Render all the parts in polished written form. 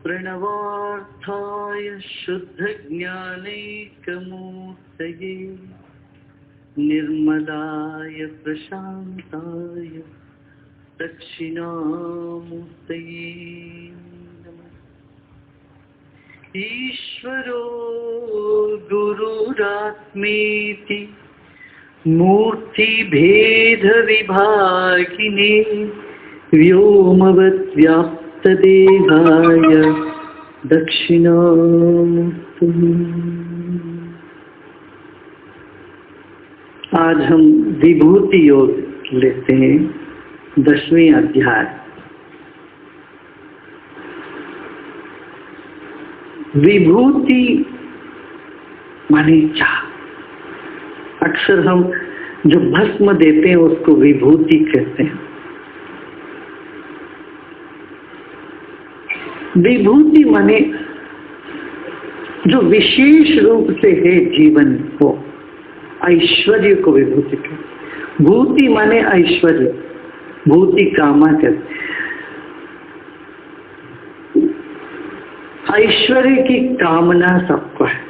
प्रणवार्थाय शुद्धज्ञानैकमूर्तये निर्मलाय प्रशान्ताय दक्षिणामूर्तये नमः। ईश्वरो गुरुरात्मेति मूर्तिभेदविभागिने व्योमवद्व्याप्तदेहाय दक्षिणामूर्तये। आज हम विभूति योग लेते हैं, 10वें अध्याय। विभूति माने चाह। अक्सर हम जो भस्म देते हैं उसको विभूति कहते हैं। विभूति माने जो विशेष रूप से है जीवन को, ऐश्वर्य को विभूति कहते। भूति माने ऐश्वर्य, भूति कामा कहते। ऐश्वर्य की कामना सबको है।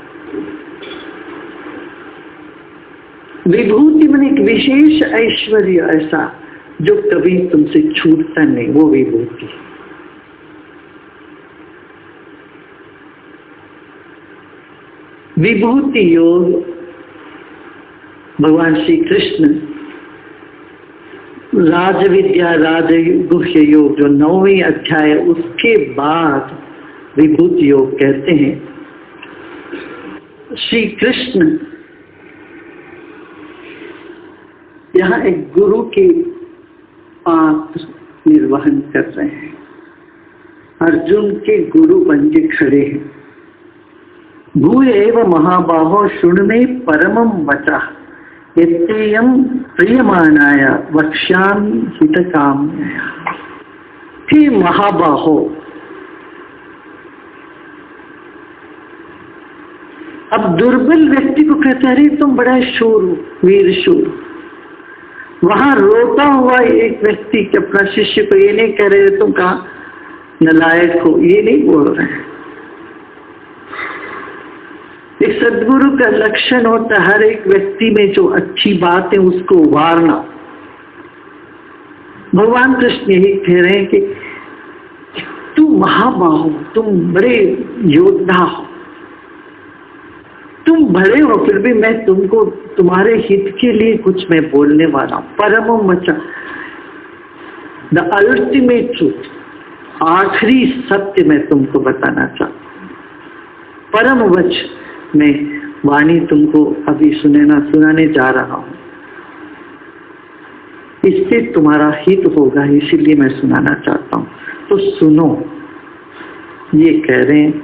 विभूति माने एक विशेष ऐश्वर्य, ऐसा जो कभी तुमसे छूटता नहीं, वो विभूति। विभूति योग भगवान श्री कृष्ण राजविद्या राजगुह्य योग जो 9वें अध्याय, उसके बाद विभूति योग कहते हैं। श्री कृष्ण यहाँ एक गुरु के पात्र निर्वहन कर रहे हैं। अर्जुन के गुरु बन के खड़े हैं। भूय एव महाबाहो शृणु मे परमं वचः यत्तेयं प्रियमाणाय वक्ष्यामि हितकाम्यया। हे महाबाहो, अब दुर्बल व्यक्ति को कहते हैं, अरे तुम बड़ा शूर हो, वीर शूर। वहां रोता हुआ एक व्यक्ति के अपना शिष्य को ये नहीं कह रहे तुम कहाँ नालायक हो, ये नहीं बोल रहे हैं। एक सद्गुरु का लक्षण होता है हर एक व्यक्ति में जो अच्छी बात है उसको उभारना। भगवान कृष्ण यही कह रहे हैं कि तुम महाबाहो, तुम बड़े योद्धा हो, तुम बड़े हो, फिर भी मैं तुमको तुम्हारे हित के लिए कुछ मैं बोलने वाला हूं। परम वचन, द अल्टीमेट ट्रूथ, आखिरी सत्य मैं तुमको बताना चाहता हूं। परम वचन में वाणी तुमको अभी सुनाने जा रहा हूं। इससे तुम्हारा हित होगा, इसीलिए मैं सुनाना चाहता हूं, तो सुनो। ये कह रहे हैं।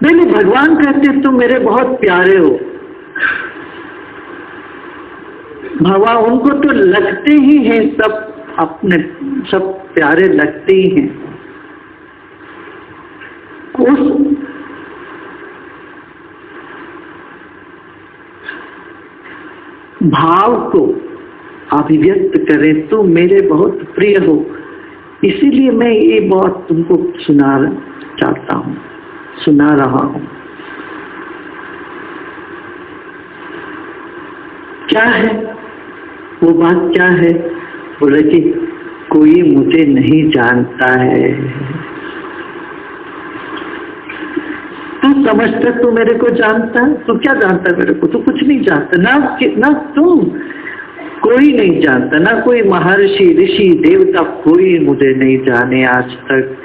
नहीं, भगवान कहते तुम मेरे बहुत प्यारे हो। भगवान उनको तो लगते ही हैं, सब अपने सब प्यारे लगते ही हैं। उस भाव को अभिव्यक्त करें, तुम मेरे बहुत प्रिय हो, इसीलिए मैं ये बहुत तुमको सुना चाहता हूं, सुना रहा हूं। क्या है वो बात? क्या है? बोले कि कोई मुझे नहीं जानता है। तू समझता तू मेरे को जानता है? तू क्या जानता है मेरे को? तू कुछ नहीं जानता, ना तुम, कोई नहीं जानता, ना कोई महर्षि ऋषि देवता, कोई मुझे नहीं जाने आज तक।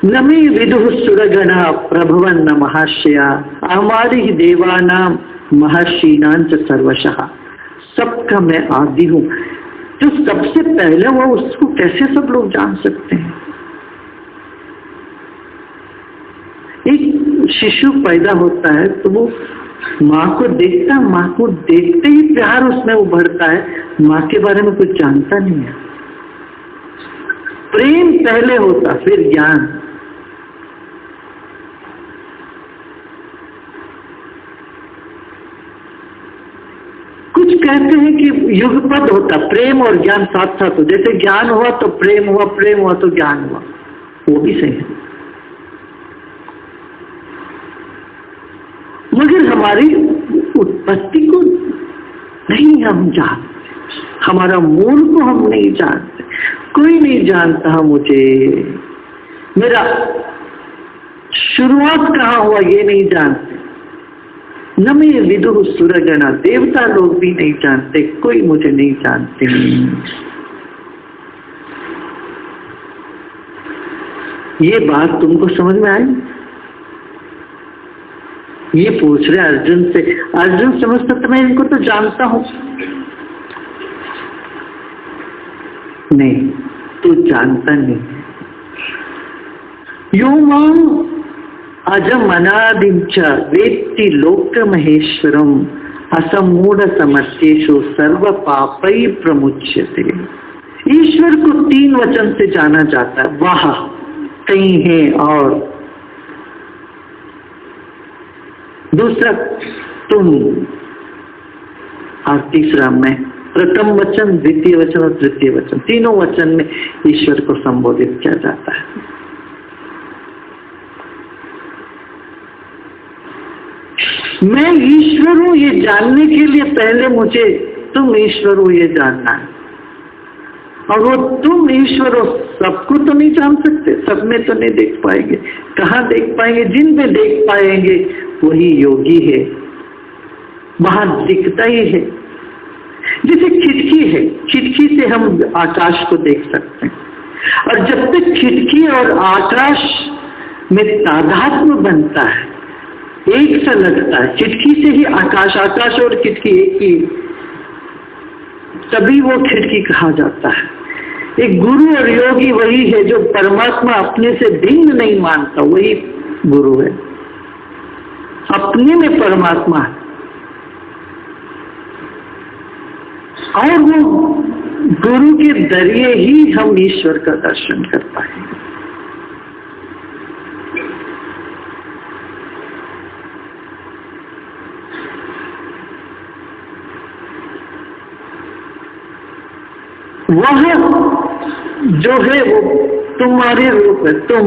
न मे विदुः सुरगणा प्रभवन न महाशया हमारी देवानाम महर्षिणांच सर्वशः। सबका मैं आदि हूं। जो सबसे पहले हुआ उसको कैसे सब लोग जान सकते हैं? एक शिशु पैदा होता है तो वो माँ को देखता, माँ को देखते ही प्यार उसमें उभरता है, माँ के बारे में कुछ जानता नहीं है। प्रेम पहले होता, फिर ज्ञान। कुछ कहते हैं कि युगपद होता, प्रेम और ज्ञान साथ साथ हो, जैसे ज्ञान हुआ तो प्रेम हुआ, प्रेम हुआ तो ज्ञान हुआ, वो भी सही है। मगर हमारी उत्पत्ति को नहीं हम जानते, हमारा मूल को हम नहीं जानते, कोई नहीं जानता मुझे, मेरा शुरुआत कहाँ हुआ ये नहीं जानते। न मैं विदुः सुरगणा, देवता लोग भी नहीं जानते, कोई मुझे नहीं जानते। ये बात तुमको समझ में आई? ये पूछ रहे अर्जुन से। अर्जुन समझता था मैं इनको तो जानता हूं। नहीं, तू जानता नहीं। यो मां अजम अनादिं च वेत्ति लोक महेश्वरम असमूढ़ समस्येषु सर्व पापै प्रमुच्यते। ईश्वर को 3 वचन से जाना जाता है, वह, कहीं है, और दूसरा तुम, और तीसरा मैं। प्रथम वचन, द्वितीय वचन और तृतीय वचन, तीनों वचन में ईश्वर को संबोधित किया जाता है। मैं ईश्वर हूं ये जानने के लिए पहले मुझे तुम ईश्वर हो ये जानना है, और वो तुम ईश्वर हो सबको तो नहीं जान सकते, सब में तो नहीं देख पाएंगे। कहाँ देख पाएंगे? जिन में देख पाएंगे वही योगी है, वहां दिखता ही है। जैसे खिड़की है, खिड़की से हम आकाश को देख सकते हैं, और जब तक खिड़की और आकाश में तादात्म्य बनता है, एक सा लगता है, खिड़की से ही आकाश, आकाश और खिड़की एक ही, तभी वो खिड़की कहा जाता है। एक गुरु और योगी वही है जो परमात्मा अपने से भिन्न नहीं मानता, वही गुरु है, अपने में परमात्मा है। और वो गुरु के जरिए ही हम ईश्वर का दर्शन कर पाएंगे। वह जो है वो तुम्हारे रूप है, तुम